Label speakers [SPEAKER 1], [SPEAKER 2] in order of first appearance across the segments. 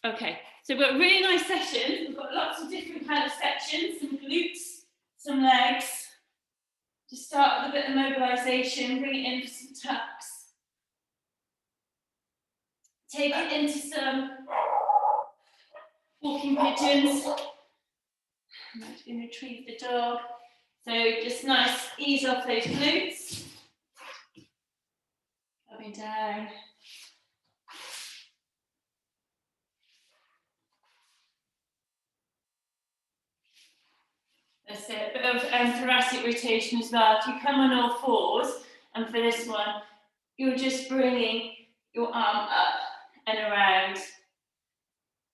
[SPEAKER 1] Okay, so we've got a really nice session. We've got lots of different kind of sections, some glutes, some legs. Just start with a bit of mobilisation, bring it in for some tucks. Take it into some walking pigeons. I'm going to retrieve the dog. So just nice, ease off those glutes. Coming down. That's it, a bit of thoracic rotation as well. If you come on all fours, and for this one, you're just bringing your arm up and around.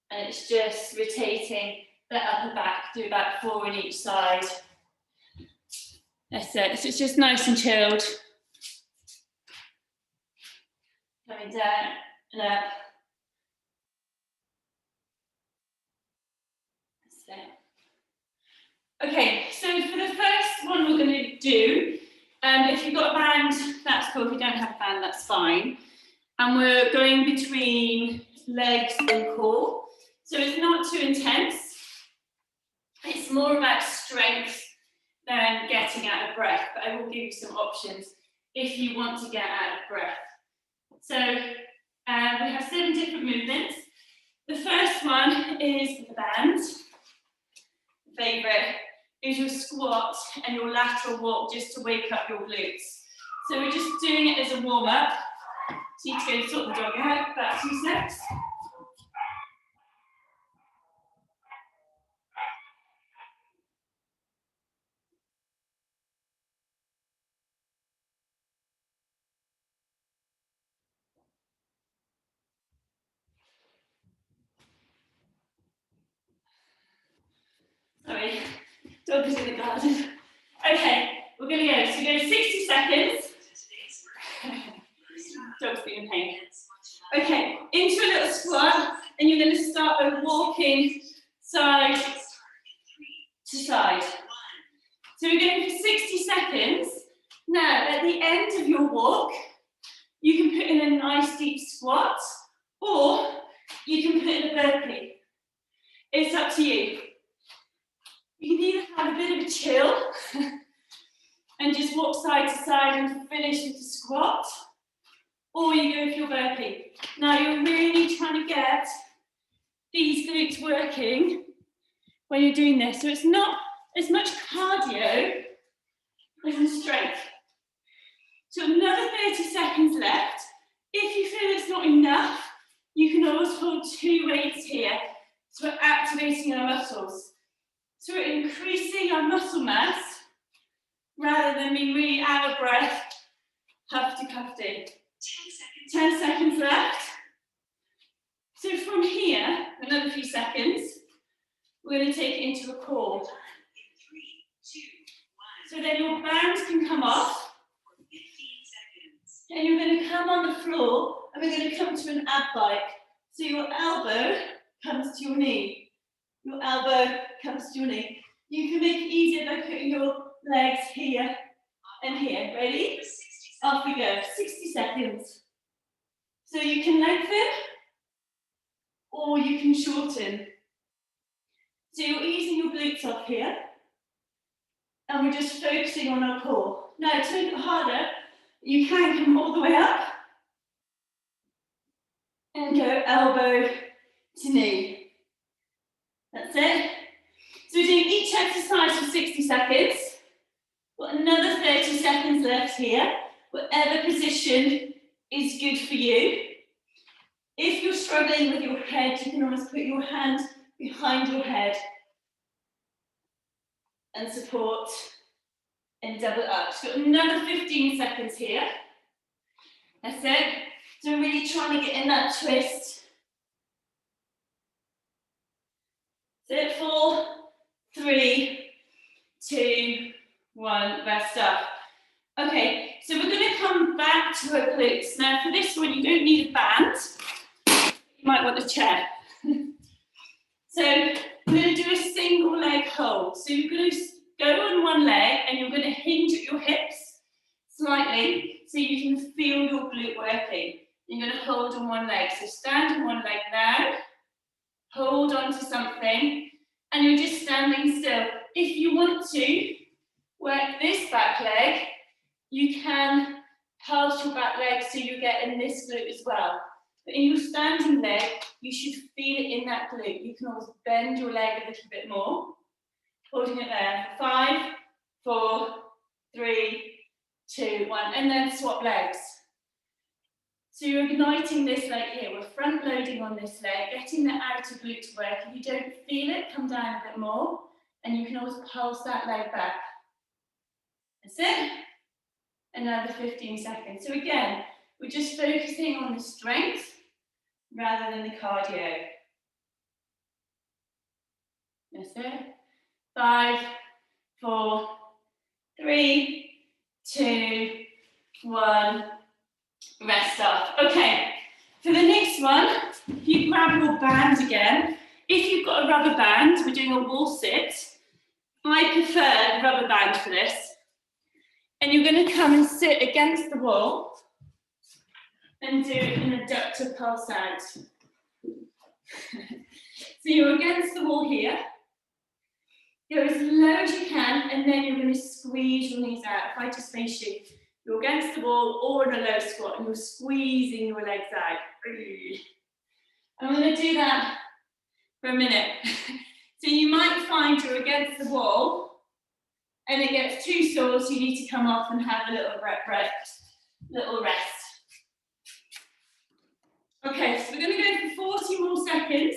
[SPEAKER 1] And it's just rotating the upper back, do about 4 on each side. That's it, so it's just nice and chilled. Coming down and up. That's it. Okay, so for the first one we're going to do, if you've got a band, that's cool. If you don't have a band, that's fine. And we're going between legs and core. So it's not too intense. It's more about strength than getting out of breath. But I will give you some options if you want to get out of breath. So we have 7 different movements. The first one is the band. Favourite is your squat and your lateral walk just to wake up your glutes. So we're just doing it as a warm-up. So you need to go sort the dog out, about 2 secs. Sorry, dog is in the garden. Okay, we're going to go. So go 60 seconds. Dog's being in pain. Okay, into a little squat, and you're going to start by walking side to side. So we're going for 60 seconds. Now, at the end of your walk, you can put in a nice deep squat, or you can put in a burpee. It's up to you. You can either have a bit of a chill and just walk side to side and finish with the squat, or you go for your burpee. Now you're really trying to get these glutes working when you're doing this. So it's not as much cardio as in strength. So another 30 seconds left. If you feel it's not enough, you can always hold 2 weights here. So we're activating our muscles. So we're increasing our muscle mass rather than being really out of breath, huffy puffy. 10 seconds left. So from here, another few seconds, we're going to take it into a core. So then your bands can come off. And you're going to come on the floor, and we're going to come to an ab bike. So your elbow comes to your knee. Your elbow comes to your knee. You can make it easier by putting your legs here and here. Ready? Off we go. 60 seconds. So you can lengthen or you can shorten. So you're easing your glutes off here. And we're just focusing on our core. Now to make it harder, you can come all the way up and go elbow to knee. That's it. So we're doing each exercise for 60 seconds. Got another 30 seconds left here. Whatever position is good for you. If you're struggling with your head, you can almost put your hand behind your head and support and double up. So got another 15 seconds here. That's it. So we're really trying to get in that twist. That's it. 4, 3, 2, 1. Rest up. Okay, so we're going to come back to our glutes. Now for this one, you don't need a band. You might want a chair. So we're going to do a single leg hold. So you're going to go on one leg and you're going to hinge at your hips slightly so you can feel your glute working. You're going to hold on one leg. So stand on one leg now onto something and you're just standing still. If you want to work this back leg, you can pulse your back leg so you get in this glute as well. But in your standing leg, you should feel it in that glute. You can always bend your leg a little bit more. Holding it there. 5, 4, 3, 2, 1. And then swap legs. So you're igniting this leg here. We're front loading on this leg, getting the outer glute to work. If you don't feel it, come down a bit more. And you can always pulse that leg back. That's it. Another 15 seconds. So again, we're just focusing on the strength rather than the cardio. That's it. 5, 4, 3, 2, 1. Rest off. Okay, for the next one, you grab your band again. If you've got a rubber band, we're doing a wall sit. I prefer a rubber band for this. And you're going to come and sit against the wall and do an adductor pulse out. So you're against the wall here. Go as low as you can, and then you're going to squeeze your knees out. If I just face you, you're against the wall or in a low squat, and you're squeezing your legs out. I'm going to do that for a minute. So you might find you're against the wall, and it gets too sore, so you need to come off and have a little rest. Okay, so we're going to go for 40 more seconds.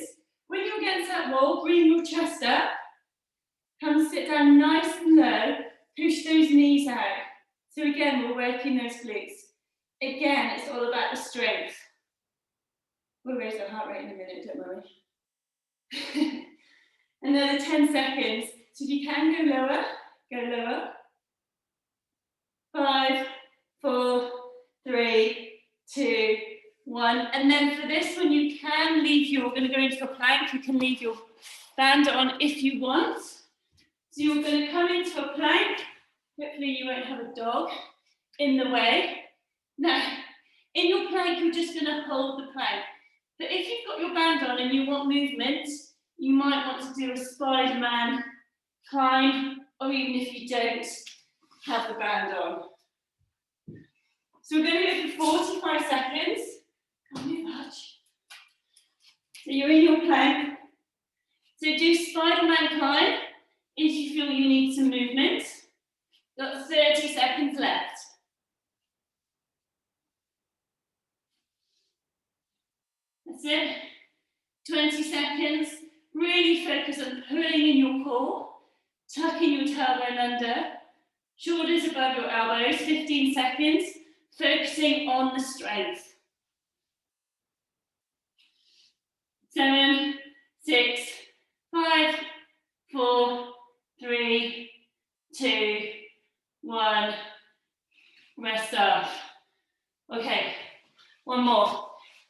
[SPEAKER 1] When you're against that wall, bring your chest up. Come sit down nice and low. Push those knees out. So again, we're working those glutes. Again, it's all about the strength. We'll raise our heart rate in a minute, don't worry. Another 10 seconds. So if you can go lower, go lower. 5, 4, 3, 2, 1. And then for this one, you can leave we're going to go into a plank. You can leave your band on if you want. So you're going to come into a plank. Hopefully you won't have a dog in the way. Now, in your plank, you're just going to hold the plank. But if you've got your band on and you want movement, you might want to do a Spider-Man climb, or even if you don't have the band on. So we're going to go for 45 seconds. Can't move much. So you're in your plank. So do Spider-Man climb if you feel you need some movement. Got 30 seconds left. That's it. 20 seconds. Really focus on pulling in your core, tucking your tailbone under, shoulders above your elbows. 15 seconds. Focusing on the strength. 7, 6, 5, 4, 3, 2, 1. Rest off. Okay, one more.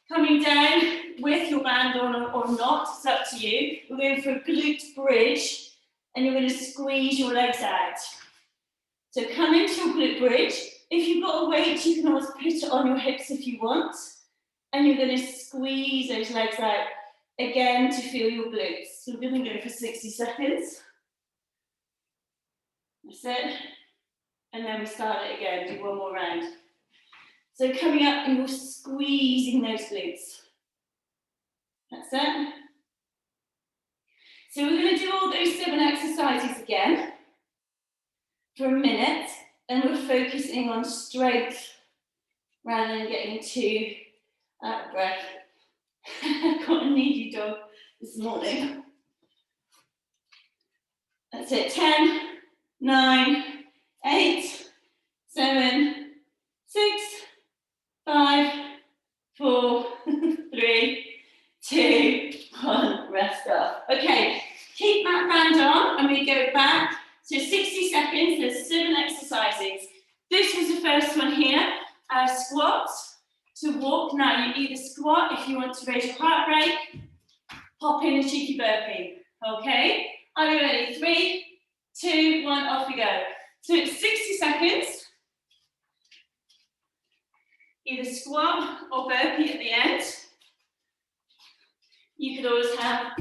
[SPEAKER 1] Coming down with your band on or not, it's up to you. We're going for a glute bridge, and you're going to squeeze your legs out. So come into your glute bridge. If you've got a weight, you can always put it on your hips if you want. And you're going to squeeze those legs out again to feel your glutes. So we're going to go for 60 seconds. That's it. And then we start it again, do one more round. So coming up and you're squeezing those glutes. That's it. So we're going to do all those 7 exercises again for a minute, and we're focusing on strength rather than getting too out of breath. I've got a needy dog this morning. That's it. 10, 9, 8, 7, 6, 5, 4, 3, 2, 1. Rest off. Okay, keep that band on and we go back. So 60 seconds, there's 7 exercises. This was the first one here, squat to walk. Now you either squat if you want to raise your heart rate, hop in a cheeky burpee. Okay, are you ready? 3, 2, 1, off we go. So it's 60 seconds. Either squat or burpee at the end. You could always have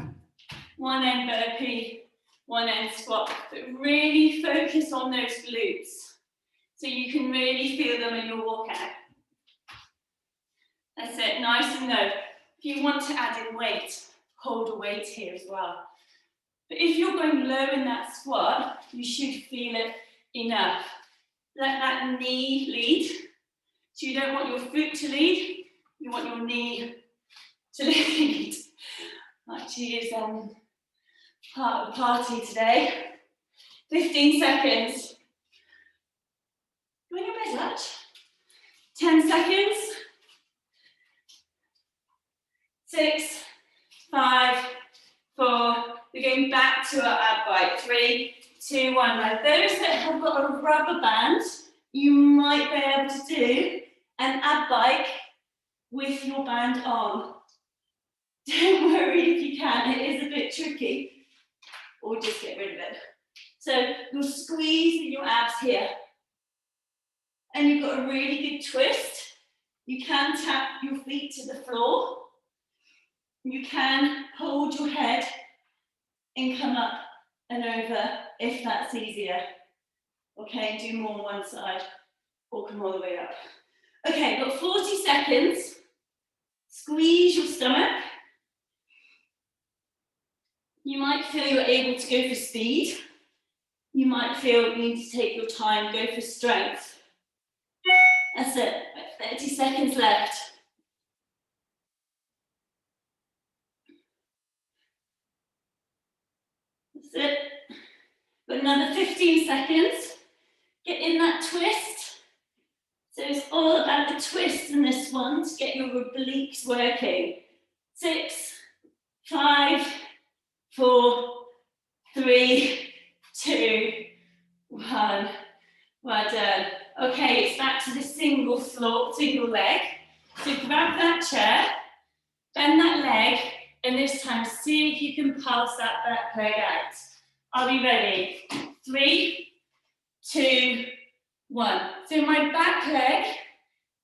[SPEAKER 1] one end burpee, one end squat, but really focus on those glutes so you can really feel them in your workout. That's it, nice and low. If you want to add in weight, hold a weight here as well. But if you're going low in that squat, you should feel it enough. Let that knee lead. So you don't want your foot to lead, you want your knee to lead. Actually is part of the party today. 15 seconds. Go on your bed, Dutch. 10 seconds. 6, 5, 4. We're going back to our ab bike. 3, 2, 1. Now those that have got a rubber band, you might be able to do an ab bike with your band on. Don't worry if you can, it is a bit tricky. Or just get rid of it. So you're squeezing your abs here. And you've got a really good twist. You can tap your feet to the floor. You can hold your head and come up and over if that's easier. Okay, do more on one side or come all the way up. Okay, got 40 seconds. Squeeze your stomach. You might feel you're able to go for speed. You might feel you need to take your time, go for strength. That's it, 30 seconds left. That's it. Got another 15 seconds. Get in that twist. So it's all about the twist in this one to get your obliques working. 6, 5, 4, 3, 2, 1. Well done. Okay, it's back to the single single leg. So grab that chair, bend that leg, and this time see if you can pulse that back leg out. Are we ready? 3, 2, 1. So my back leg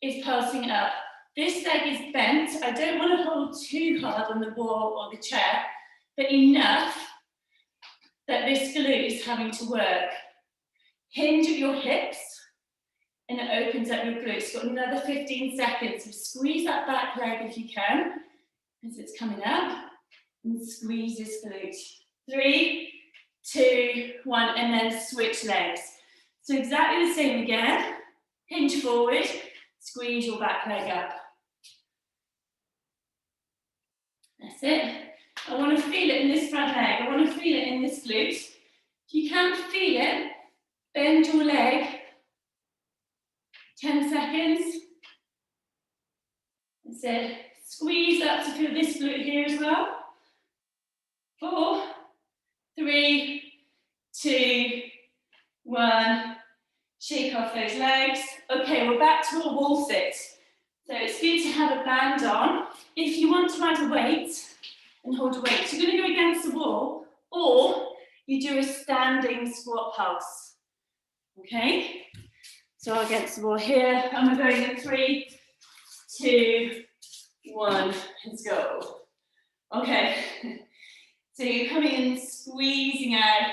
[SPEAKER 1] is pulsing up. This leg is bent. I don't want to hold too hard on the wall or the chair, but enough that this glute is having to work. Hinge at your hips, and it opens up your glutes. Got another 15 seconds. So squeeze that back leg if you can, as it's coming up, and squeeze this glute. 3, 2, 1, and then switch legs. So exactly the same again. Hinge forward, squeeze your back leg up. That's it. I want to feel it in this front leg. I want to feel it in this glute. If you can't feel it, bend your leg. 10 seconds. That's it. Squeeze up to feel this glute here as well. 4, 3, 2, 1. Shake off those legs. Okay, we're back to a wall sit. So it's good to have a band on. If you want to add a weight and hold a weight, you're going to go against the wall, or you do a standing squat pulse. Okay? So against the wall here, and we're going in 3, 2, 1. Let's go. Okay. So you're coming in, squeezing out,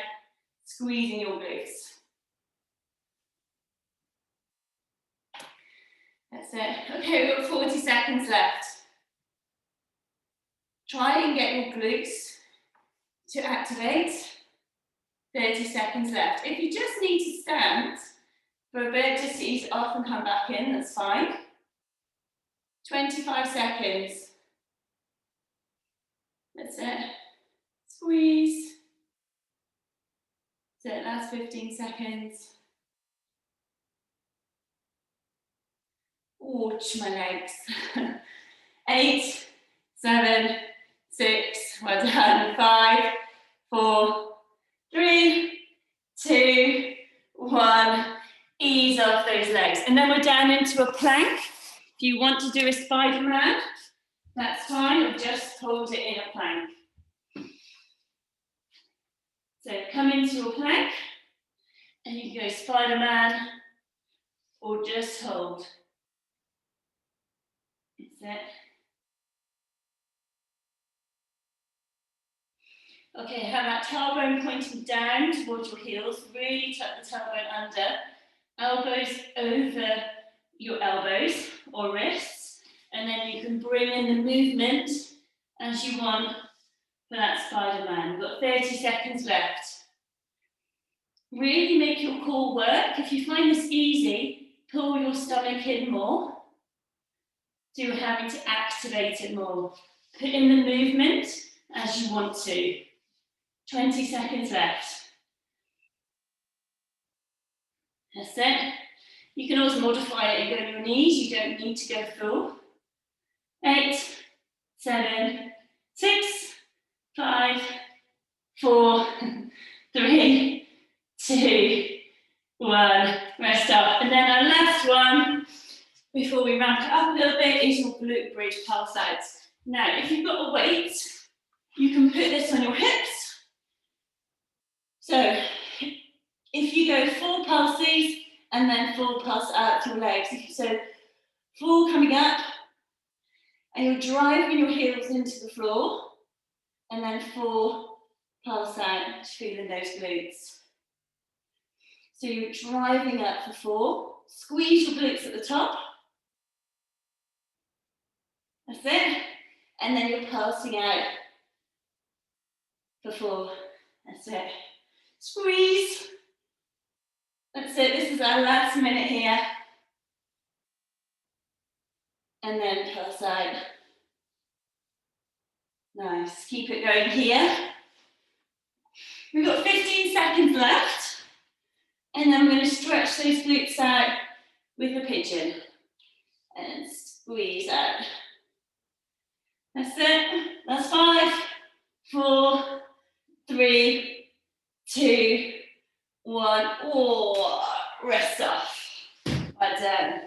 [SPEAKER 1] squeezing your glutes. That's it. Okay, we've got 40 seconds left. Try and get your glutes to activate. 30 seconds left. If you just need to stand for a bit, just ease off and come back in, that's fine. 25 seconds. That's it. Squeeze. That's it, last 15 seconds. Watch my legs. 8, 7, 6, well done. 5, 4, 3, 2, 1. Ease off those legs. And then we're down into a plank. If you want to do a Spider-Man, that's fine, or just hold it in a plank. So come into a plank, and you can go Spider-Man, or just hold. That's it. Okay, have that tailbone pointing down towards your heels. Really tuck the tailbone under. Elbows over your elbows or wrists. And then you can bring in the movement as you want for that Spider-Man. We've got 30 seconds left. Really make your core work. If you find this easy, pull your stomach in more. So you're having to activate it more. Put in the movement as you want to. 20 seconds left. That's it. You can always modify it and go on your knees. You don't need to go full. 8, 7, 6, 5, 4, 3, 2, 1. Rest up. And then our last one, before we ramp it up a little bit, is your glute bridge pulse outs. Now, if you've got a weight, you can put this on your hips. So, if you go 4 pulses and then 4 pulse out your legs. So, 4 coming up, and you're driving your heels into the floor, and then 4 pulse out, feeling those glutes. So you're driving up for 4, squeeze your glutes at the top. That's it. And then you're pulsing out for 4. That's it. Squeeze. That's it. This is our last minute here. And then pulse out. Nice. Keep it going here. We've got 15 seconds left. And then we're going to stretch those glutes out with a pigeon. And squeeze out. That's it. That's 5, 4, 3, 2, 1. Oh, rest off. Right done.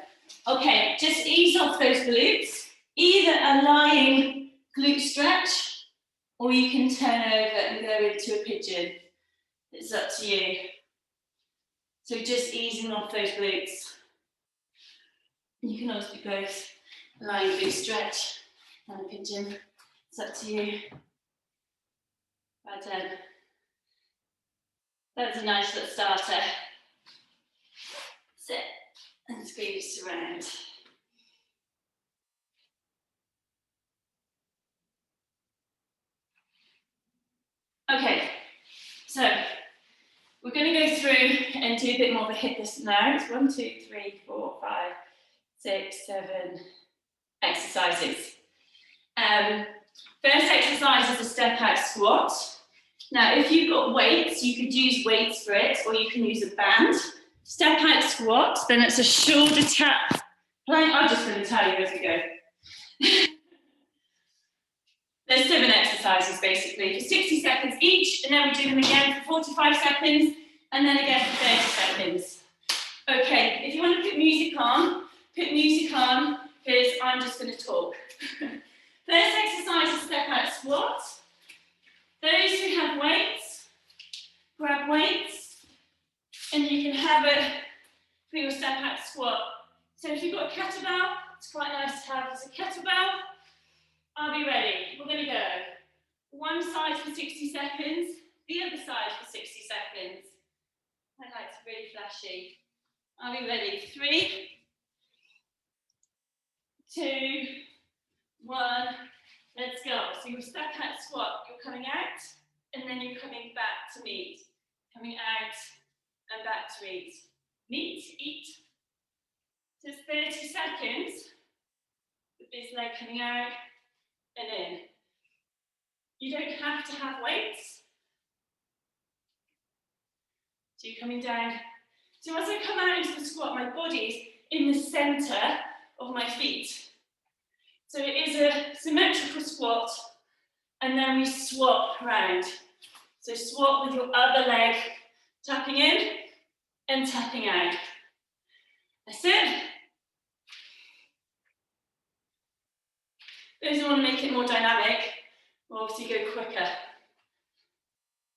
[SPEAKER 1] Okay, just ease off those glutes. Either a lying glute stretch, or you can turn over and go into a pigeon. It's up to you. So just easing off those glutes. You can also do both. Lying glute stretch and a pigeon. It's up to you. Right done. That's a nice little starter. Sit and squeeze around. Okay, so we're going to go through and do a bit more of a hit this now. It's 1, 2, 3, 4, 5, 6, 7 exercises. First exercise is a step out squat. Now, if you've got weights, you could use weights for it, or you can use a band. Step out squat, then it's a shoulder tap plank. I'm just going to tell you as we go. There's 7 exercises basically for 60 seconds each, and then we do them again for 45 seconds, and then again for 30 seconds. Okay, if you want to put music on, because I'm just going to talk. First exercise is step out squat. Those who have weights, grab weights, and you can have it for your step out squat. So if you've got a kettlebell, it's quite nice to have as a kettlebell. I'll be ready. We're going to go one side for 60 seconds, the other side for 60 seconds. I like to be really flashy. I'll be ready. 3, 2, 1. Let's go. So your step out squat, you're coming out, and then you're coming back to meet. Coming out and back to eat. Meet, eat. Just 30 seconds with this leg coming out and in. You don't have to have weights. So you're coming down. So as I come out into the squat, my body's in the centre of my feet. So it is a symmetrical squat, and then we swap around. So swap with your other leg, tapping in and tapping out. That's it. Those who want to make it more dynamic will obviously go quicker.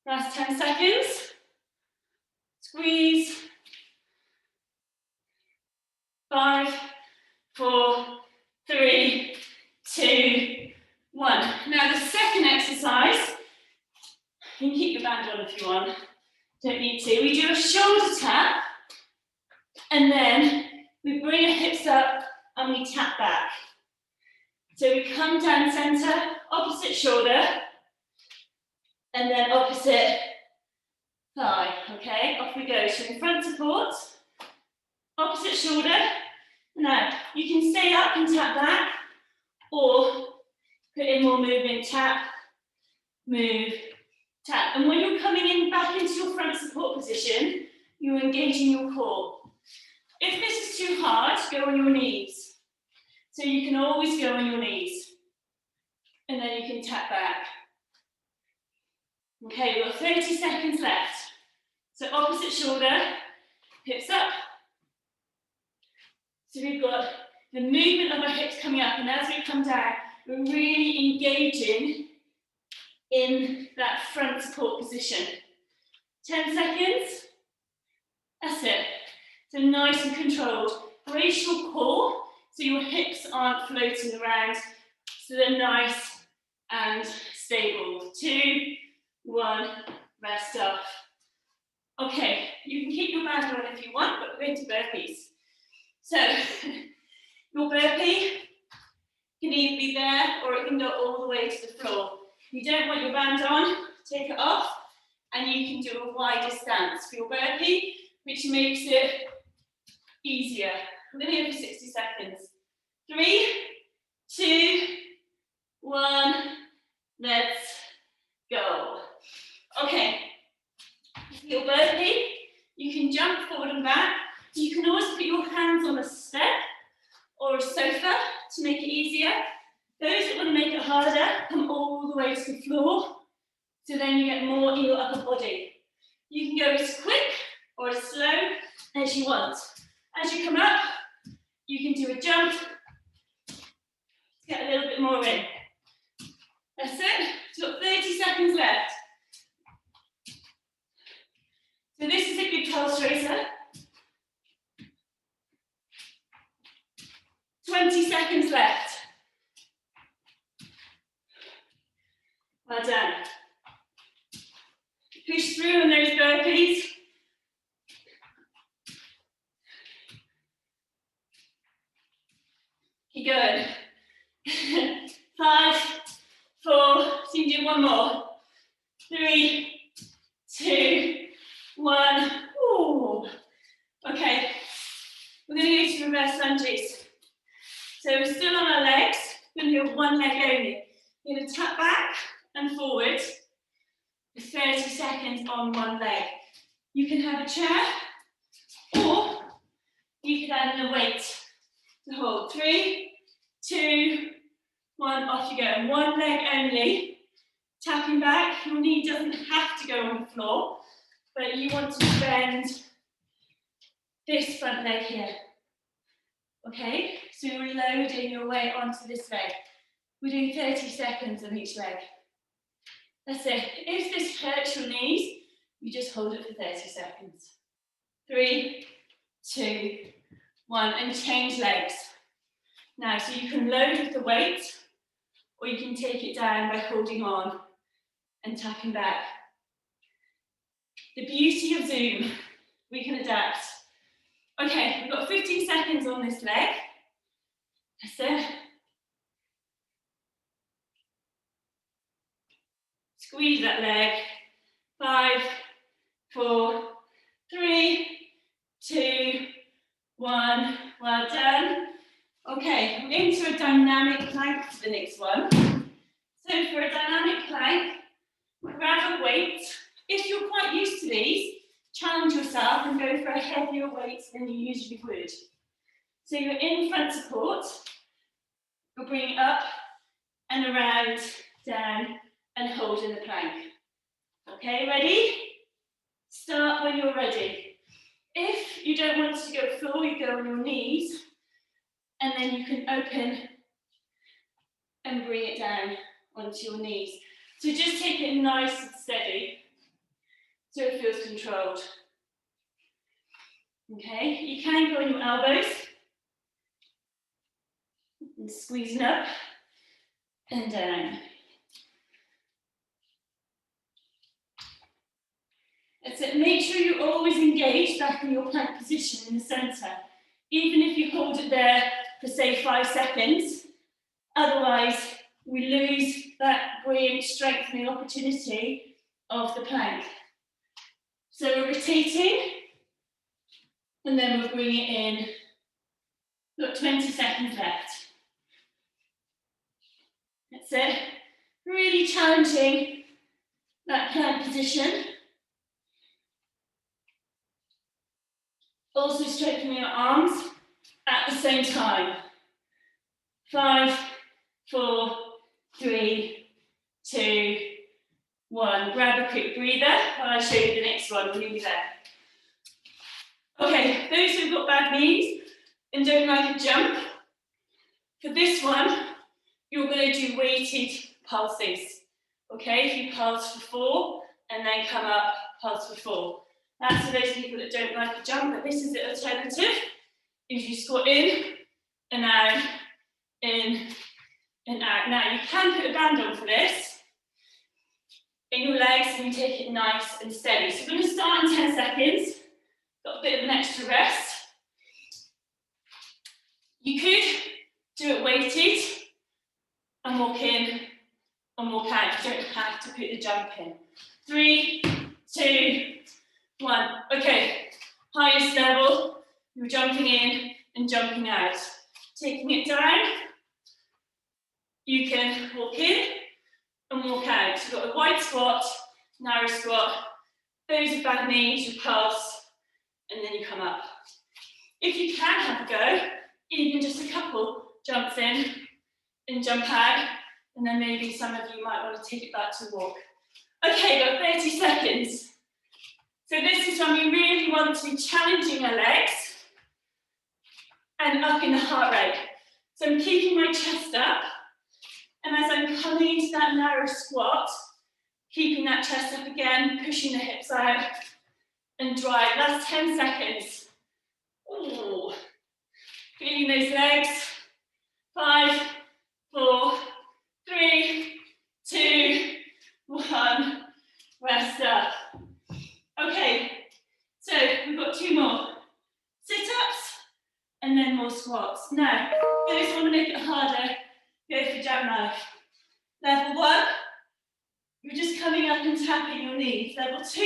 [SPEAKER 1] Last 10 seconds. Squeeze. 5, 4, 3, 2, 1. Now the second exercise You can keep your band on if you want. Don't need to. We do a shoulder tap, and then we bring our hips up and we tap back. So we come down center, opposite shoulder, and then opposite thigh, okay? Off we go. So in front support, opposite shoulder. Now, you can stay up and tap back, or put in more movement, tap, move, tap. And when you're coming in back into your front support position, you're engaging your core. If this is too hard, go on your knees. So you can always go on your knees. And then you can tap back. Okay, we've got 30 seconds left. So opposite shoulder, hips up. So we've got the movement of our hips coming up, and as we come down, we're really engaging in that front support position. 10 seconds. That's it. So nice and controlled. Brace your core so your hips aren't floating around, so they're nice and stable. 2, 1, rest off. Okay, you can keep your band on if you want, but we're going to burpees. So, your burpee can either be there or it can go all the way to the floor. If you don't want your band on, take it off, and you can do a wider stance for your burpee, which makes it easier. We're going to go for 60 seconds. 3, 2, 1, let's go. Okay, your burpee, you can jump forward and back. You can always put your hands on a step or a sofa to make it easier. Those that want to make it harder, come all the way to the floor, so then you get more in your upper body. You can go as quick or as slow as you want. As you come up, you can do a jump, get a little bit more in. That's it. We've got 30 seconds left. So this is a good pulse raiser. 20 seconds left. Well done. Push through on those burpees. Keep going. 5, 4, so you can do one more. 3, 2, 1. Ooh. Okay, we're going to go to reverse lunges. So we're still on our legs. We're going to do one leg only. We're going to tap back and forward for 30 seconds on one leg. You can have a chair, or you can add in a weight to hold. 3, 2, 1, off you go. And one leg only. Tapping back, your knee doesn't have to go on the floor, but you want to bend this front leg here. Okay, so you're loading your weight onto this leg. We're doing 30 seconds on each leg. That's it. If this hurts your knees, you just hold it for 30 seconds. 3, 2, 1, and change legs. Now, so you can load with the weight, or you can take it down by holding on and tapping back. The beauty of Zoom, we can adapt. Okay, we've got 15 seconds on this leg. That's it. Squeeze that leg. 5, 4, 3, 2, 1. Well done. Okay, we're into a dynamic plank for the next one. So for a dynamic plank, grab a weight. If you're quite used to these, challenge yourself and go for a heavier weight than you usually would. So you're in front support. You'll bring it up and around, down, and hold in the plank. Okay, ready? Start when you're ready. If you don't want to go floor, you go on your knees, and then you can open and bring it down onto your knees. So just take it nice and steady so it feels controlled. Okay, you can go on your elbows and squeezing up and down. make sure you always engage back in your plank position in the centre, even if you hold it there for say 5 seconds. Otherwise, we lose that brilliant strengthening opportunity of the plank. So we're rotating, and then we'll bring it in. We've got 20 seconds left. That's it. Really challenging that plank position. Also strengthening your arms at the same time. 5, 4, 3, 2, 1. Grab a quick breather while I show you the next one. We'll be there. Okay, those who've got bad knees and don't like a jump, for this one, you're going to do weighted pulses. Okay, if you pulse for 4 and then come up, pulse for 4. That's for those people that don't like a jump, but this is the alternative. Is you squat in and out, in and out. Now you can put a band on for this in your legs and you take it nice and steady. So we're going to start in 10 seconds. Got a bit of an extra rest. You could do it weighted and walk in and walk out. You don't have to put the jump in. 3, 2, 1. Okay, highest level. You're jumping in and jumping out. Taking it down. You can walk in and walk out. So you've got a wide squat, narrow squat. Those are bad knees, you pulse, and then you come up. If you can have a go, even just a couple jumps in and jump out, and then maybe some of you might want to take it back to walk. Okay, got 30 seconds. So this is when we really want to be challenging our legs and up in the heart rate. So I'm keeping my chest up, and as I'm coming into that narrow squat, keeping that chest up again, pushing the hips out, and drive. Last 10 seconds. Ooh. Feeling those legs. 5, 4, 3, 2, 1. Rest up. Okay, so we've got 2 more. Sit-ups, and then more squats. Now, those want to make it harder, go for jackknife. Level 1, you're just coming up and tapping your knees. Level 2,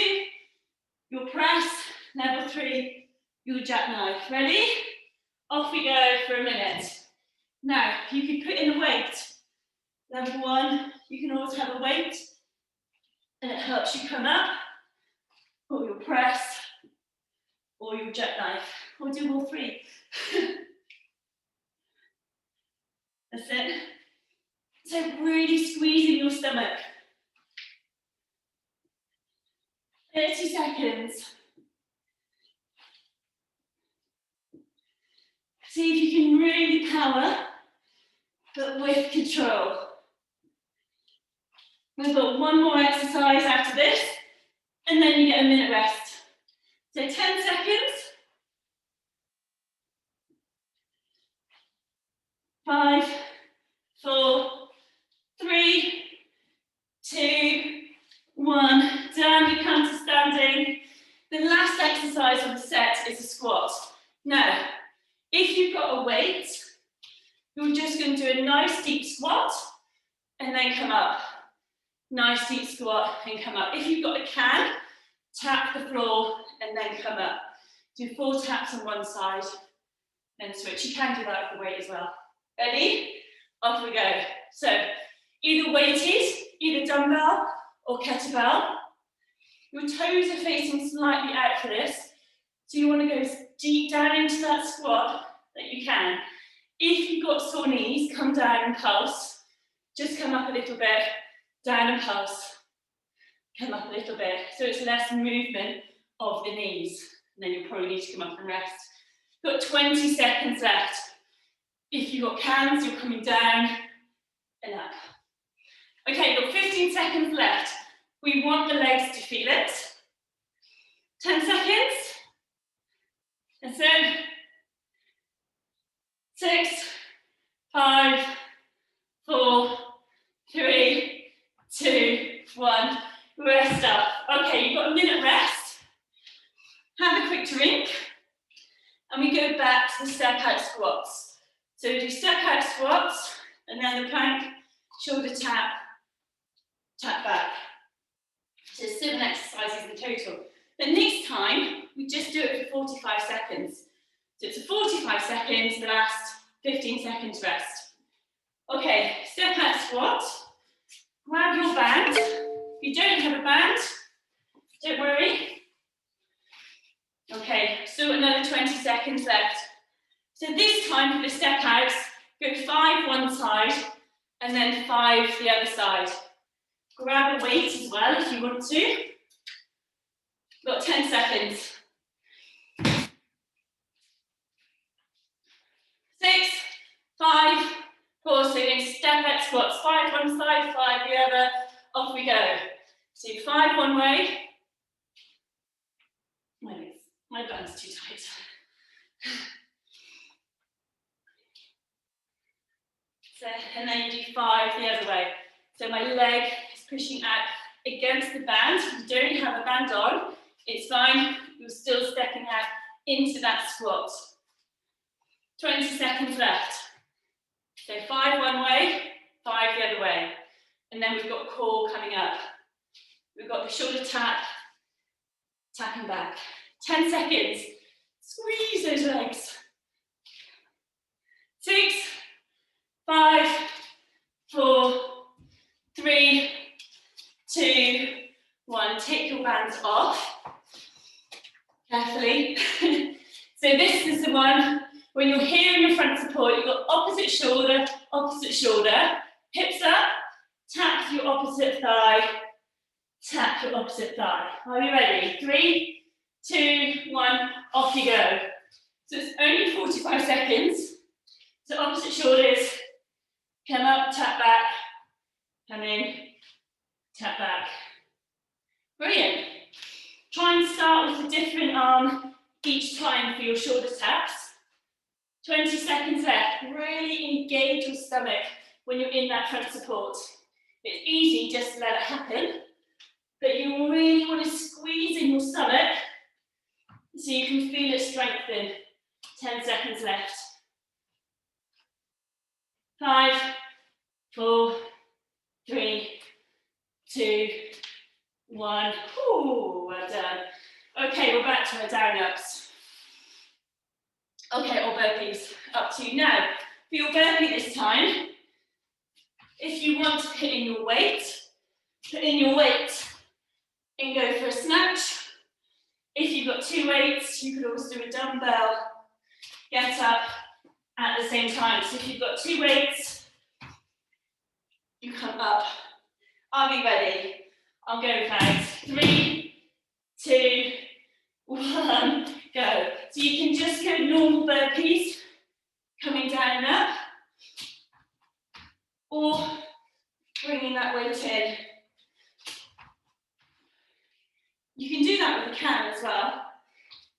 [SPEAKER 1] you'll press. Level 3, you'll jackknife. Ready? Off we go for a minute. Now, you can put in a weight. Level 1, you can always have a weight, and it helps you come up, or you'll press, or you'll jackknife, or do all 3. That's it. So really squeezing your stomach. 30 seconds. See if you can really power, but with control. We've got 1 more exercise after this, and then you get a minute rest. So 10 seconds. 5, 4, 3, 2, 1. Down you come to standing. The last exercise of the set is a squat. Now, if you've got a weight, you're just going to do a nice deep squat and then come up. Nice deep squat and come up. If you've got a can, tap the floor and then come up. Do 4 taps on one side, then switch. You can do that with the weight as well. Ready? Off we go. So, either weighted, either dumbbell or kettlebell. Your toes are facing slightly out for this. So you want to go as deep down into that squat that you can. If you've got sore knees, come down and pulse. Just come up a little bit, down and pulse. Come up a little bit. So it's less movement of the knees. And then you'll probably need to come up and rest. Got 20 seconds left. If you've got cans, you're coming down and up. Okay, you've got 15 seconds left. We want the legs to feel it. 10 seconds. That's it. 6, 5, 4, 3, 2, 1. Rest up. Okay, you've got a minute rest. Have a quick drink, and we go back to the step out squats. So we do step out squats, and then the plank, shoulder tap, tap back. So 7 exercises in total. But next time, we just do it for 45 seconds. So it's a 45 seconds, the last 15 seconds rest. Okay, step out squat. Grab your band. If you don't have a band, don't worry. Okay, so another 20 seconds left. So this time for the step outs, go 5 one side and then 5 the other side. Grab a weight as well if you want to. Got 10 seconds. 6, 5, 4, so you're going to step out squats, 5 one side, 5 the other, off we go. So 5 one way. My band's too tight. So, and then you do 5 the other way. So my leg is pushing out against the band. If you don't have a band on, it's fine. You're still stepping out into that squat. 20 seconds left. So 5 one way, 5 the other way. And then we've got core coming up. We've got the shoulder tap, tapping back. 10 seconds. Squeeze those legs. 6, 5, 4, 3, 2, 1. Take your bands off. Carefully. So this is the one when you're here in your front support, you've got opposite shoulder, hips up, tap your opposite thigh, tap your opposite thigh. Are you ready? 3, 2, 1, off you go. So it's only 45 seconds. So opposite shoulders, come up, tap back, come in, tap back. Brilliant. Try and start with a different arm each time for your shoulder taps. 20 seconds left. Really engage your stomach when you're in that front support. It's easy just to let it happen, but you really want to squeeze in your stomach so you can feel it strengthen. 10 seconds left. 5, 4, 3, 2, 1. Ooh, well done. Okay, we're back to our down-ups. Okay, or burpees, up to you now. For your burpee this time, if you want to put in your weight and go for a snatch. If you've got 2 weights, you could also do a dumbbell, get up at the same time. So if you've got 2 weights, you come up. Are we ready? I'll go guys. 3, 2, 1, go. So you can just go normal burpees, coming down and up, or bringing that weight in. You can do that with a can as well,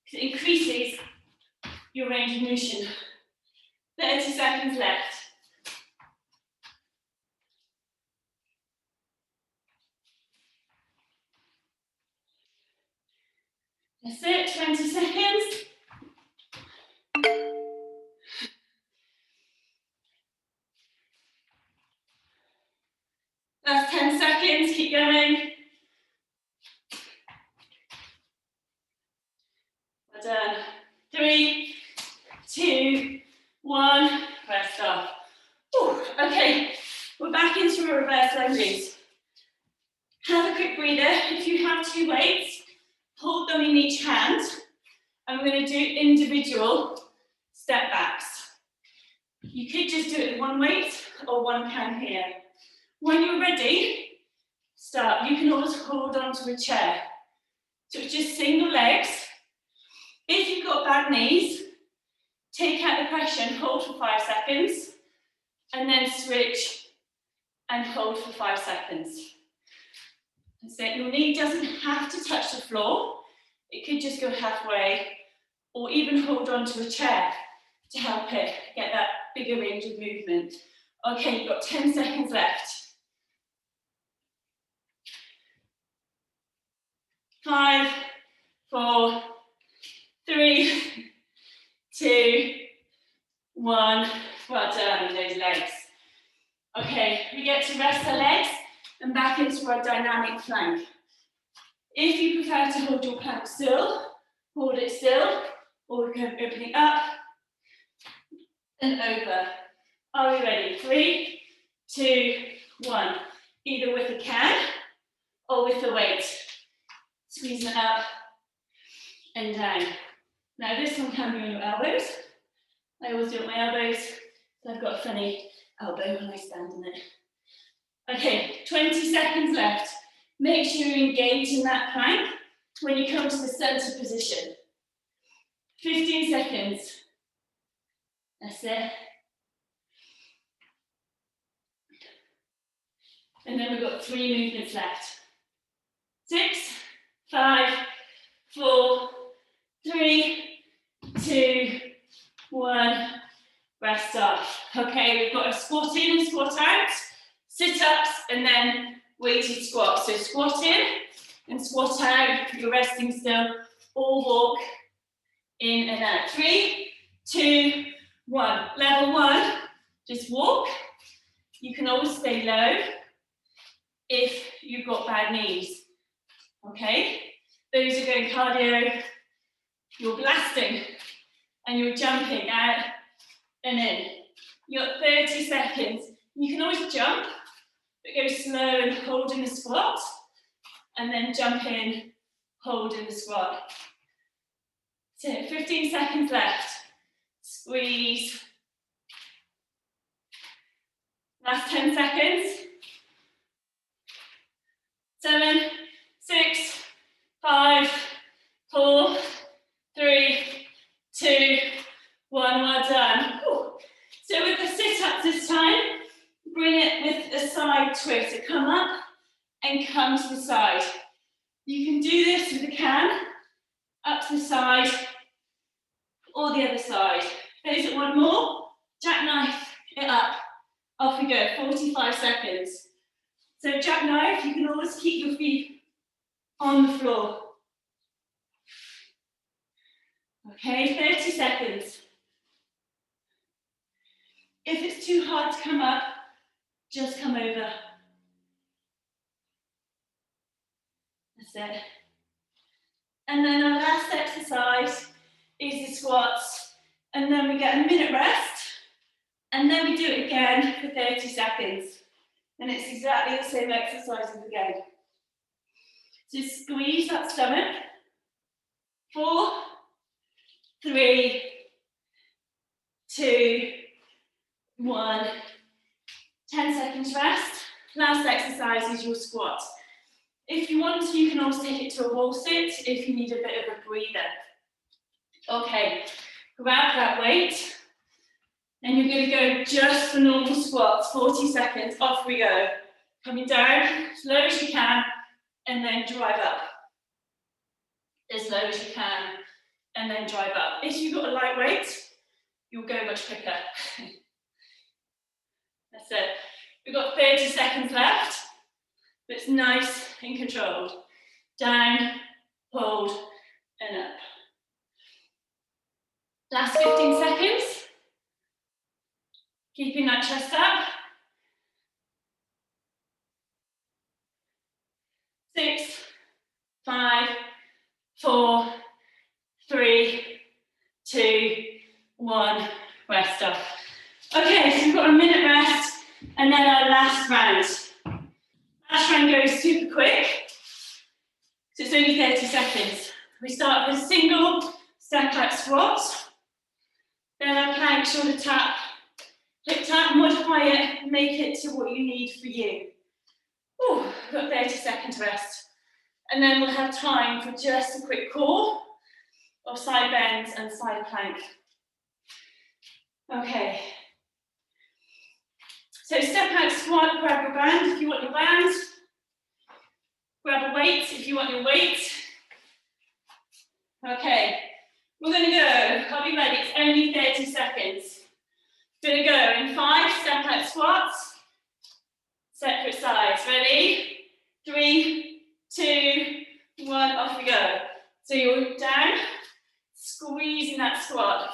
[SPEAKER 1] because it increases your range of motion. 30 seconds left. That's it, 20 seconds. Last 10 seconds, keep going. Well done. 3, 2, 1, rest off. Ooh, okay, we're back into a reverse leg raise. Have a quick breather. If you have 2 weights, hold them in each hand, and we're going to do individual step backs. You could just do it with 1 weight or 1 can here. When you're ready, start. You can always hold on to a chair. So it's just single legs. If you've got bad knees, take out the pressure and hold for 5 seconds, and then switch and hold for 5 seconds. That's it. Your knee doesn't have to touch the floor. It could just go halfway, or even hold on to a chair to help it get that bigger range of movement. Okay, you've got 10 seconds left. 5, 4, 1. Well done with those legs. Okay, we get to rest our legs and back into our dynamic plank. If you prefer to hold your plank still, hold it still, or we can open it up and over. Are we ready? 3, 2, 1. Either with a can or with the weight. Squeezing it up and down. Now this one can be on your elbows. I always do it on my elbows, so I've got a funny elbow when I stand in it. Okay, 20 seconds left. Make sure you engage in that plank when you come to the center position. 15 seconds. That's it. And then we've got 3 movements left. 6, 5, 4, 3, 2, 1. Rest off. Okay, we've got a squat in and squat out, sit-ups, and then weighted squats. So squat in and squat out. You're resting still, or walk in and out. 3, 2, 1. Level 1, just walk. You can always stay low if you've got bad knees. Okay, those are going cardio. You're blasting and you're jumping out and in. You've got 30 seconds. You can always jump, but go slow and hold in the squat, and then jump in, hold in the squat. So 15 seconds left. Squeeze. Last 10 seconds. 7, 6, 5, 4, 3, 2, 1. Well done. Whew. So with the sit-ups this time, bring it with a side twist. So come up and come to the side. You can do this with a can, up to the side, or the other side. Those that want more, jackknife it up. Off we go, 45 seconds. So jackknife, you can always keep your feet on the floor. Okay, 30 seconds. If it's too hard to come up, just come over. That's it. And then our last exercise is the squats. And then we get a minute rest. And then we do it again for 30 seconds. And it's exactly the same exercises again. So squeeze that stomach. 4, 3, 2, 1. 10 seconds rest. Last exercise is your squat. If you want to, you can also take it to a wall sit if you need a bit of a breather. Okay, grab that weight. And you're going to go just for normal squats, 40 seconds, off we go. Coming down, as low as you can, and then drive up. As low as you can, and then drive up. If you've got a light weight, you'll go much quicker. That's it. We've got 30 seconds left, but it's nice and controlled. Down, hold, and up. Last 15 seconds. Keeping that chest up. 6, 5, 4, 3, 2, 1. Rest off. Okay, so we've got a minute rest, and then our last round. Last round goes super quick, so it's only 30 seconds. We start with a single step out squat, then our plank, shoulder tap, hip tap, modify it, make it to what you need for you. Ooh, we've got 30 seconds rest. And then we'll have time for just a quick core of side bends and side plank. Okay. So step out squat, grab your band if you want your band. Grab a weight if you want your weight. Okay, we're going to go. I'll be ready, it's only 30 seconds. Going to go in 5 step out squats, separate sides. Ready? 3, 2, 1, off we go. So you're down, squeezing that squat.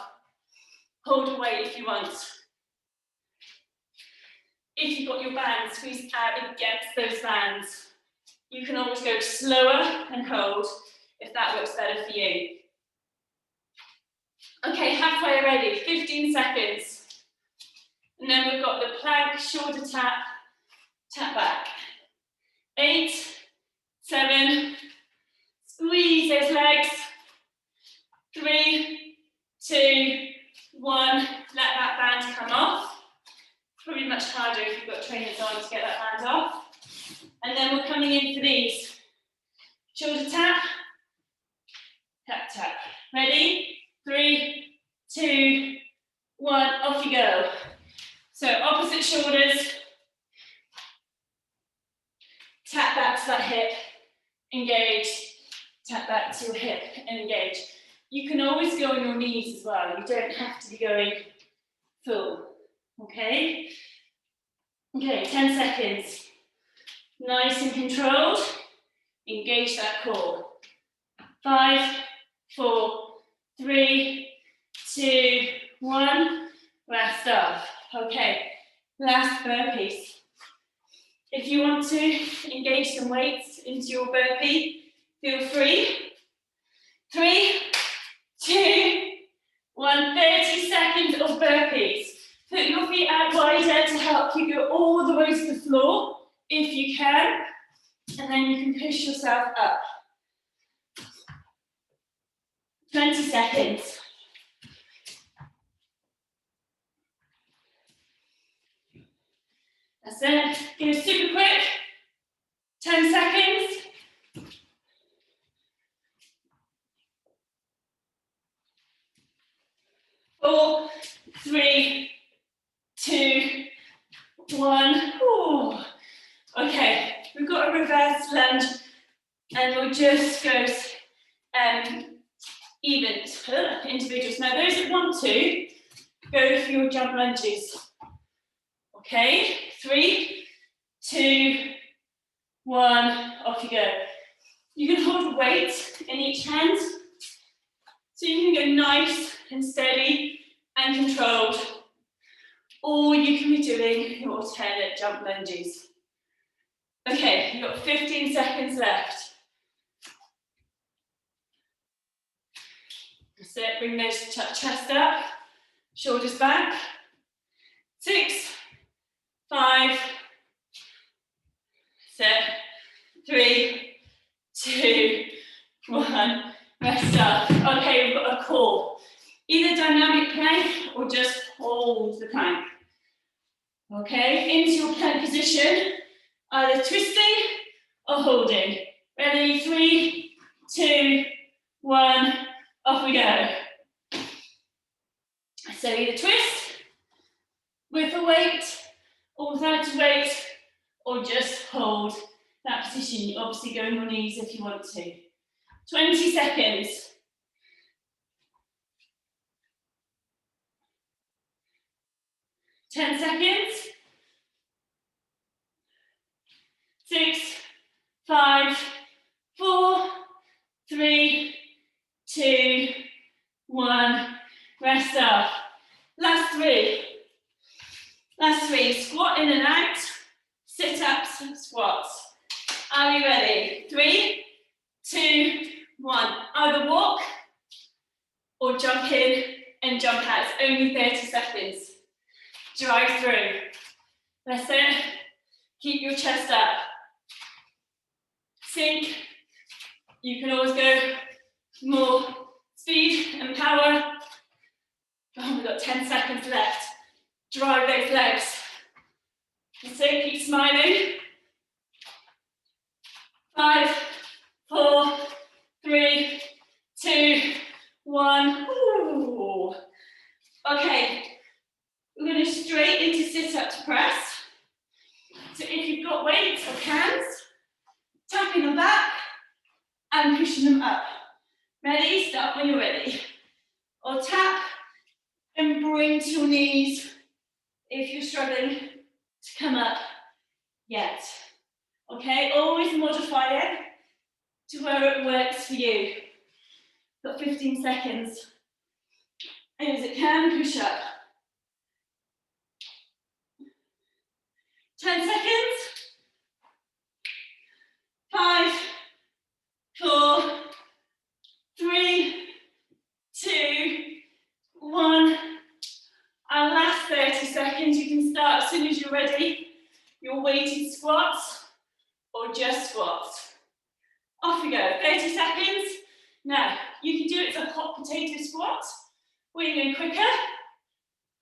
[SPEAKER 1] hold a weight if you want. If you've got your bands, squeeze out against those bands. You can always go slower and hold if that works better for you. Okay, halfway already, 15 seconds. And then we've got the plank, shoulder tap, tap back. 8, 7, squeeze those legs. 3, 2, 1, let that band come off. Probably much harder if you've got trainers on to get that band off. And then we're coming in for these. Shoulder tap, tap, tap. Ready? 3, 2, 1, off you go. So opposite shoulders, tap back to that hip, engage, tap back to your hip and engage. You can always go on your knees as well, you don't have to be going full, okay? Okay, 10 seconds. Nice and controlled, engage that core. 5, 4, 3, 2, 1, rest off. Okay, last burpees. If you want to engage some weights into your burpee, feel free. 3, 2, 1, 30 seconds of burpees. Put your feet out wider to help you go all the way to the floor, if you can, and then you can push yourself up. 20 seconds. That's it. Go super quick. 10 seconds. 4, 3, 2, 1. Ooh. Okay, we've got a reverse lunge, and we'll just go even individuals. Now, those that want to, go for your jump lunges. Okay, 3, 2, 1, off you go. You can hold a weight in each hand, so you can go nice and steady and controlled, or you can be doing your alternate jump lunges. Okay, you've got 15 seconds left. That's it, bring those chest up, shoulders back. 6, 5, 3, 2, 1, rest up. Okay, we've got a core. Either dynamic plank or just hold the plank. Okay, into your plank position, either twisting or holding. Ready, 3, 2, 1, off we go. So either twist with a weight or without a weight, or just hold that position. You obviously go on your knees if you want to. 20 seconds. 10 seconds. 6, 5, 4, 3, 2, 1. Rest up. Last 3. Last 3. Squat in and out. Sit-ups, squats. Are we ready? 3, 2, 1. Either walk or jump in and jump out. It's only 30 seconds. Drive through. That's it. Keep your chest up. Sink. You can always go more speed and power. Oh, we've got 10 seconds left. Drive those legs. That's it. Keep smiling. 5, 4, 3, 2, 1. Ooh. Okay. We're going to straight into sit-up to press. So if you've got weights or cans, tapping them back and pushing them up. Ready? Start when you're ready. Or tap and bring to your knees if you're struggling to come up yet. Okay, always modify it to where it works for you. Got 15 seconds. And as it can, push up. 10 seconds. 5, 4, 3, 2, 1. Our last 30 seconds. You can start as soon as you're ready. Your weighted squats or just squats. Off we go. 30 seconds. Now, you can do it as a hot potato squat, where you're going quicker,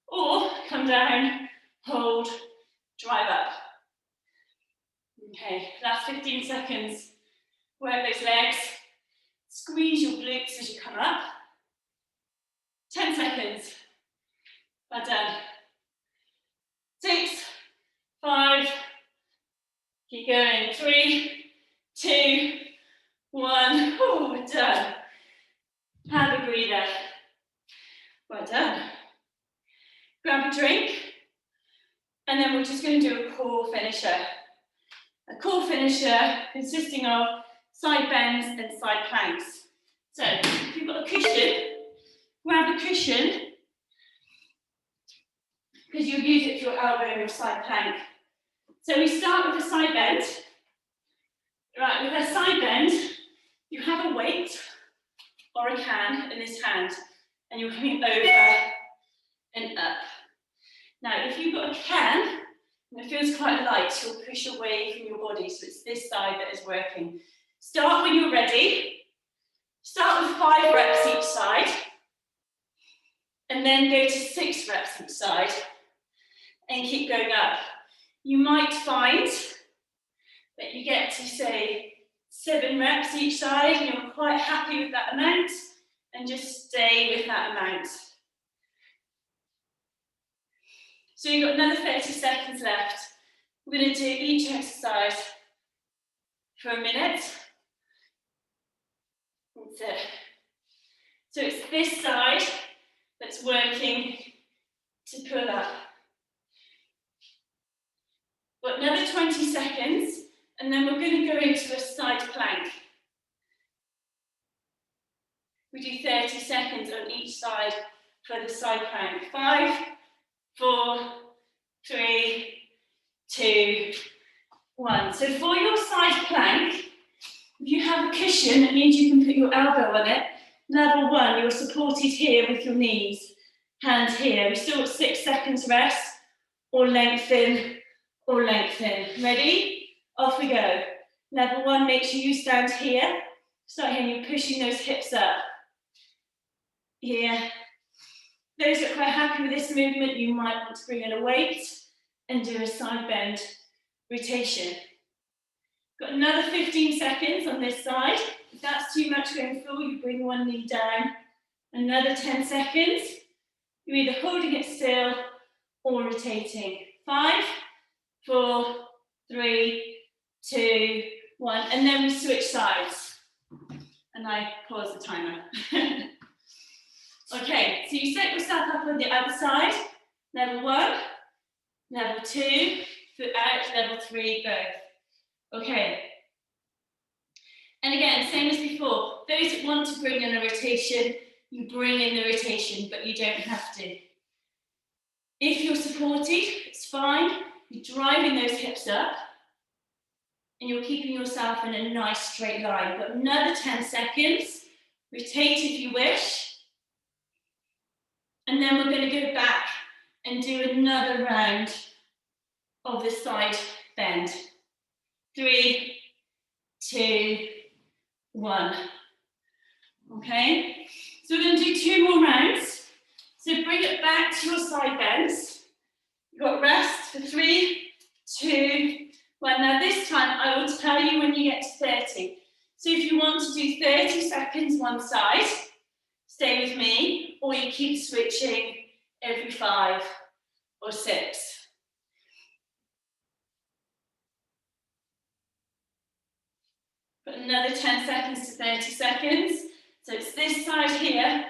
[SPEAKER 1] or come down, hold, drive up. Okay, last 15 seconds. Work those legs. Squeeze your glutes as you come up. 10 seconds. Well done. 6, 5, keep going. 3, 2, 1. Oh, we're done. Have a breather. Well done. Grab a drink, and then we're just going to do a core finisher. A core finisher consisting of side bends and side planks. So, if you've got a cushion, grab a cushion, because you'll use it for your elbow and your side plank. So we start with a side bend. Right, with a side bend, you have a weight or a can in this hand, and you're coming over and up. Now, if you've got a can, and it feels quite light, you'll push away from your body, so it's this side that is working. Start when you're ready. Start with 5 reps each side, and then go to 6 reps each side, and keep going up. You might find that you get to, say, 7 reps each side, and you're quite happy with that amount, and just stay with that amount. So you've got another 30 seconds left. We're going to do each exercise for a minute. That's it. So it's this side that's working to pull up. Got another 20 seconds, and then we're going to go into a side plank. We do 30 seconds on each side for the side plank. 5, 4, 3, 2, 1. So for your side plank, if you have a cushion, it means you can put your elbow on it. Level 1, you're supported here with your knees, hands here. We've still got 6 seconds rest, or lengthen, or lengthen. Ready? Off we go. Level 1, make sure you stand here. Start here, you're pushing those hips up. Here. Those that are quite happy with this movement, you might want to bring in a weight and do a side bend rotation. Got another 15 seconds on this side. If that's too much going full, you bring one knee down. Another 10 seconds. You're either holding it still or rotating. 5, 4, 3, 2, 1. And then we switch sides. And I pause the timer. Okay, so you set yourself up on the other side. Level 1, level 2, foot out, level 3, both. Okay. And again, same as before, those that want to bring in a rotation, you bring in the rotation, but you don't have to. If you're supported, it's fine. You're driving those hips up, and you're keeping yourself in a nice straight line. You've got another 10 seconds. Rotate if you wish. And then we're going to go back and do another round of the side bend. 3, 2, 1. Okay, so we're going to do 2 more rounds. So bring it back to your side bends. You've got rest for 3, 2, 1. Now this time I will tell you when you get to 30. So if you want to do 30 seconds one side, stay with me, or you keep switching every 5 or 6. Got another 10 seconds to 30 seconds. So it's this side here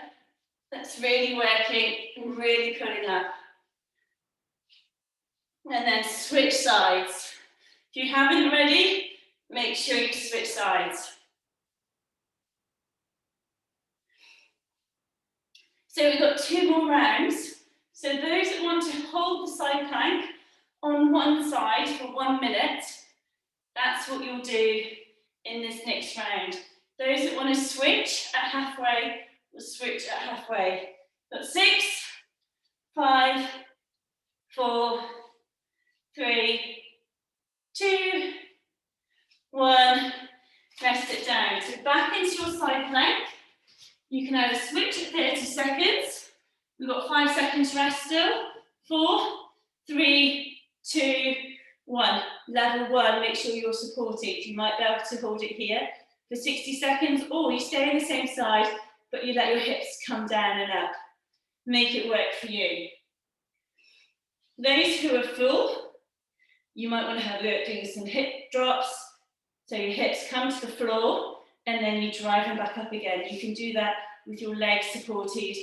[SPEAKER 1] that's really working and really pulling up. And then switch sides. If you haven't already, make sure you switch sides. So we've got 2 more rounds. So those that want to hold the side plank on one side for 1 minute, that's what you'll do in this next round. Those that want to switch at halfway will switch at halfway. Got 6, 5, 4, 3, 2, 1. Rest it down. So back into your side plank. You can either switch at 30 seconds. We've got 5 seconds rest still. 4, 3, 2, 1. Level 1, make sure you're supported. You might be able to hold it here for 60 seconds, or you stay on the same side, but you let your hips come down and up. Make it work for you. Those who are full, you might want to have a look at doing some hip drops. So your hips come to the floor and then you drive them back up again. You can do that with your legs supported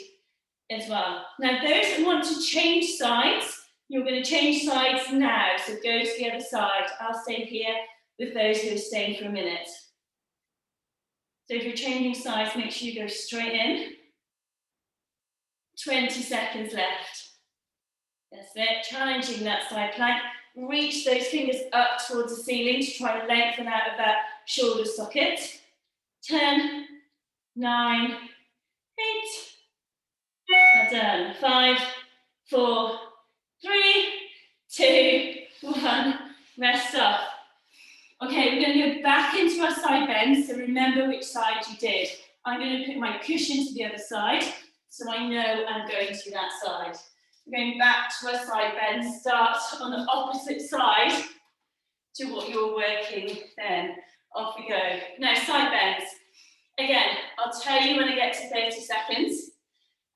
[SPEAKER 1] as well. Now those that want to change sides, you're going to change sides now. So go to the other side. I'll stay here with those who are staying for a minute. So if you're changing sides, make sure you go straight in. 20 seconds left. That's it, challenging that side plank. Reach those fingers up towards the ceiling to try and lengthen out of that shoulder socket. 10, 9, 8. Well done. 5, 4, 3, 2, 1. Rest off. Okay, we're going to go back into our side bends, so remember which side you did. I'm going to put my cushion to the other side, so I know I'm going to that side. We're going back to our side bend, start on the opposite side to what you're working then. Off we go. Now, side bends. Again, I'll tell you when I get to 30 seconds,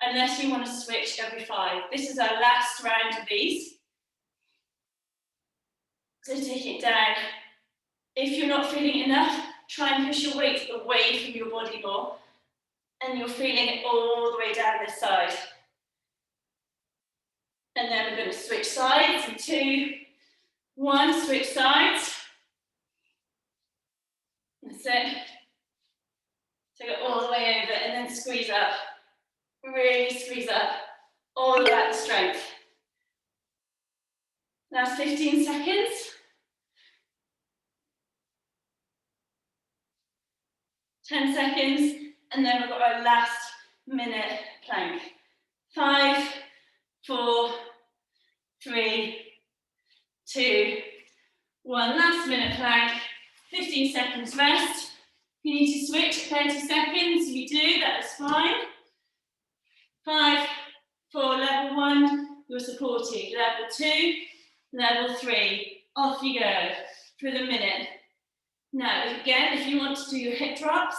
[SPEAKER 1] unless you want to switch every 5. This is our last round of these. So take it down. If you're not feeling enough, try and push your weight away from your body more. And you're feeling it all the way down this side. And then we're going to switch sides in 2, 1, switch sides. That's it. Take it all the way over and then squeeze up. Really squeeze up. All about the strength. Last 15 seconds. 10 seconds. And then we've got our last minute plank. 5, 4, 3, 2, 1. Last minute plank. 15 seconds rest. If you need to switch at 30 seconds, you do, that is fine. 5, 4, level 1, you're supported. Level 2, level 3, off you go for the minute. Now, again, if you want to do your hip drops,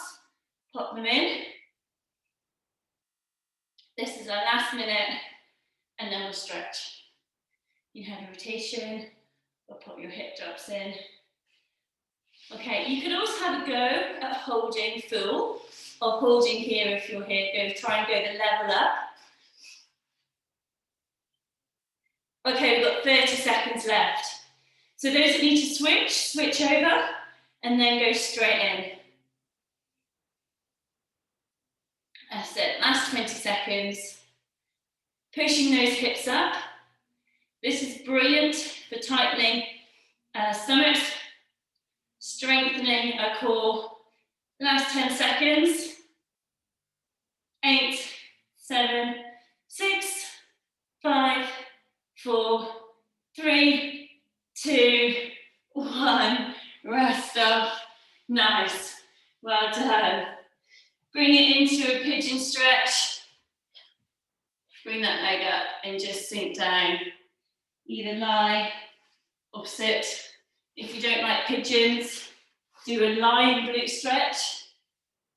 [SPEAKER 1] pop them in. This is our last minute, and then we'll stretch. You have your rotation, or pop your hip drops in. Okay, you can also have a go at holding full, or holding here if you're here. Go try and go the level up. Okay, we've got 30 seconds left. So those that need to switch, switch over, and then go straight in. That's it, last 20 seconds. Pushing those hips up. This is brilliant for tightening stomach, strengthening our core. Last 10 seconds. 8, 7, 6, 5, 4, 3, 2, 1. Rest off. Nice. Well done. Bring it into a pigeon stretch. Bring that leg up and just sink down. Either lie or sit. If you don't like pigeons, do a lying glute stretch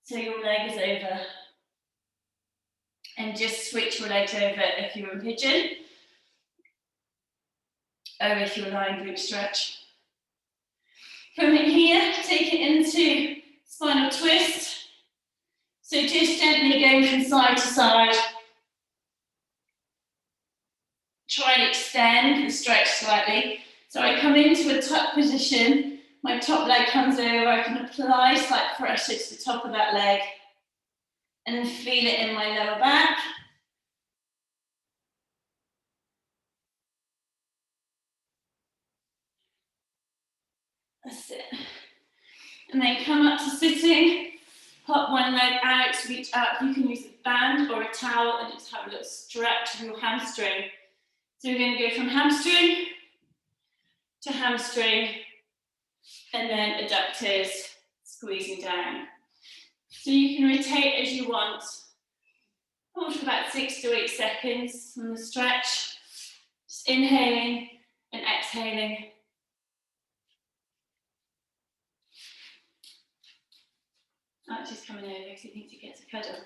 [SPEAKER 1] so your leg is over. And just switch your legs over if you're in pigeon, or if you're lying glute stretch. From here, take it into spinal twist. So just gently going from side to side. Try and extend the stretch slightly. So I come into a tuck position, my top leg comes over, I can apply slight pressure to the top of that leg, and then feel it in my lower back, That's it. And then come up to sitting. Pop one leg out, reach up. You can use a band or a towel and just have a little stretch of your hamstring. So we're going to go from hamstring to hamstring, and then adductors squeezing down. So you can rotate as you want. Hold for about 6 to 8 seconds on the stretch. Just inhaling and exhaling. Archie's coming over because he thinks he gets a cuddle.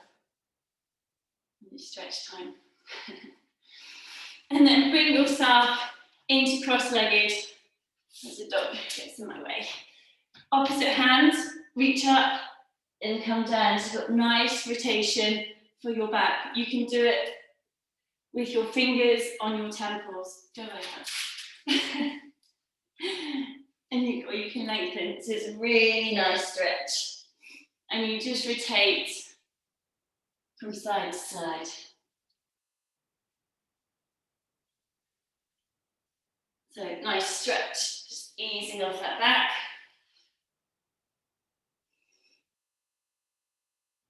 [SPEAKER 1] And it's stretch time. And then bring yourself into cross-legged as the dog gets in my way. Opposite hand, reach up and come down. So you've got nice rotation for your back. You can do it with your fingers on your temples. Go like that. And you can lengthen. So it's a really nice stretch. And you just rotate from side to side. So nice stretch, just easing off that back.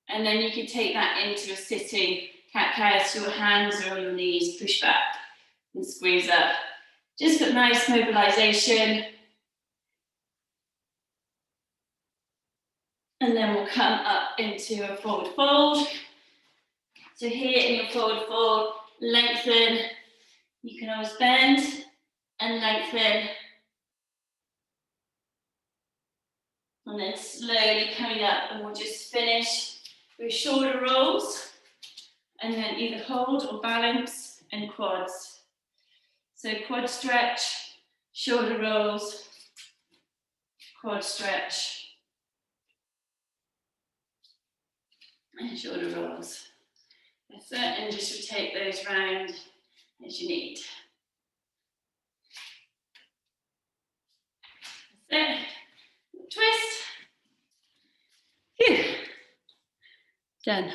[SPEAKER 1] And then you can take that into a sitting cat-cow, so your hands are on your knees, push back and squeeze up. Just got nice mobilization. And then we'll come up into a forward fold. So here in your forward fold, lengthen. You can always bend and lengthen. And then slowly coming up, and we'll just finish with shoulder rolls. And then either hold or balance and quads. So quad stretch, shoulder rolls, quad stretch, and shoulder rolls. That's it, and just rotate those round as you need. That's it. Twist. Phew. Done.